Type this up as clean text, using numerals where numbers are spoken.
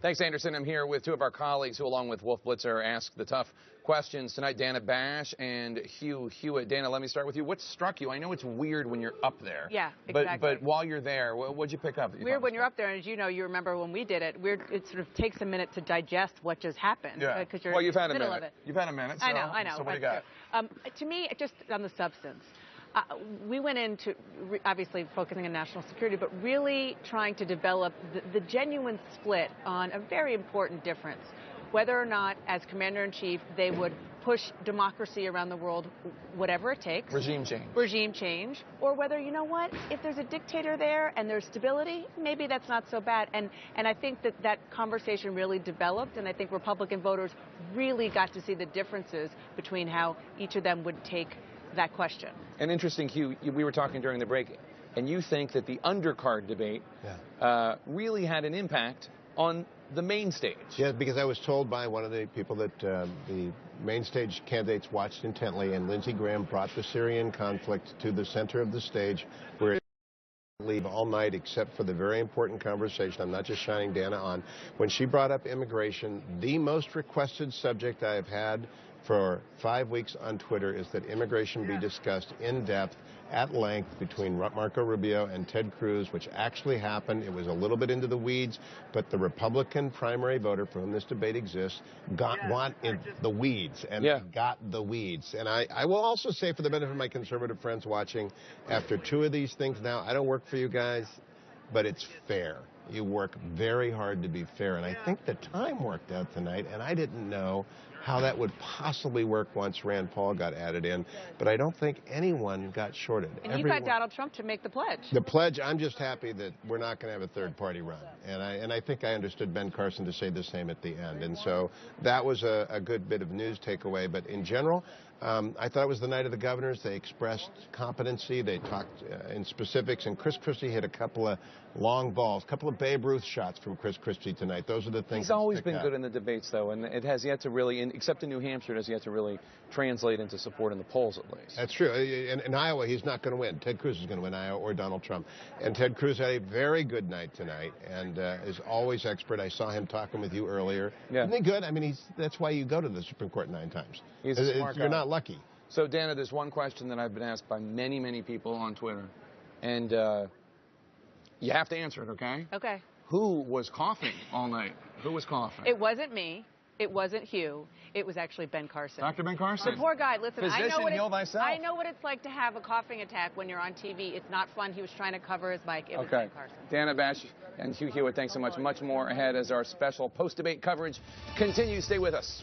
Thanks, Anderson. I'm here with two of our colleagues who, along with Wolf Blitzer, ask the tough questions tonight, Dana Bash and Hugh Hewitt. Dana, let me start with you. What struck you? I know it's weird when you're up there. Yeah, exactly. But while you're there, what'd you pick up? Weird when you're up there, and as you know, you remember when we did it, it sort of takes a minute to digest what just happened. Yeah. Because you're well, you've in had the a middle minute. of it. You've had a minute. So, I know. So what do you got? To me, just on the substance, we went into obviously focusing on national security, but really trying to develop the genuine split on a very important difference, whether or not, as commander-in-chief, they would push democracy around the world, whatever it takes. Regime change. Regime change. Or whether, you know what, if there's a dictator there and there's stability, maybe that's not so bad. And I think that conversation really developed, and I think Republican voters really got to see the differences between how each of them would take that question. And interesting, Hugh, we were talking during the break, and you think that the undercard debate really had an impact on the main stage. Yeah, because I was told by one of the people that the main stage candidates watched intently, and Lindsey Graham brought the Syrian conflict to the center of the stage, where it leave all night except for the very important conversation. I'm not just shining Dana on. When she brought up immigration, the most requested subject I have had for 5 weeks on Twitter is that immigration be discussed in depth, at length, between Marco Rubio and Ted Cruz, which actually happened. It was a little bit into the weeds, but the Republican primary voter for whom this debate exists want in the weeds, and got the weeds. And I will also say, for the benefit of my conservative friends watching, after two of these things now, I don't work for you guys, but it's fair. You work very hard to be fair, and I think the time worked out tonight, and I didn't know how that would possibly work once Rand Paul got added in, but I don't think anyone got shorted. And you got Donald Trump to make the pledge. The pledge, I'm just happy that we're not going to have a third-party run, and I think I understood Ben Carson to say the same at the end, and so that was a good bit of news takeaway, but in general, I thought it was the night of the governors. They expressed competency. They talked in specifics, and Chris Christie hit a couple of long balls, a couple of Babe Ruth shots from Chris Christie tonight. Those are the things. He's always been good in the debates, though, and it has yet to really, except in New Hampshire, it has yet to really translate into support in the polls, at least. That's true. In Iowa, he's not going to win. Ted Cruz is going to win Iowa, or Donald Trump. And Ted Cruz had a very good night tonight, and is always expert. I saw him talking with you earlier. Yeah. Isn't he good? I mean, that's why you go to the Supreme Court 9 times. He's a smart guy. You're not lucky. So, Dana, there's one question that I've been asked by many, many people on Twitter, and you have to answer it, okay? Okay. Who was coughing all night? Who was coughing? It wasn't me. It wasn't Hugh. It was actually Ben Carson. Dr. Ben Carson. The poor guy. Listen, Physician, heal thyself. I know what it's like to have a coughing attack when you're on TV. It's not fun. He was trying to cover his mic. It was Ben Carson. Dana Bash and Hugh Hewitt, thanks so much. Much more ahead as our special post-debate coverage continues. Stay with us.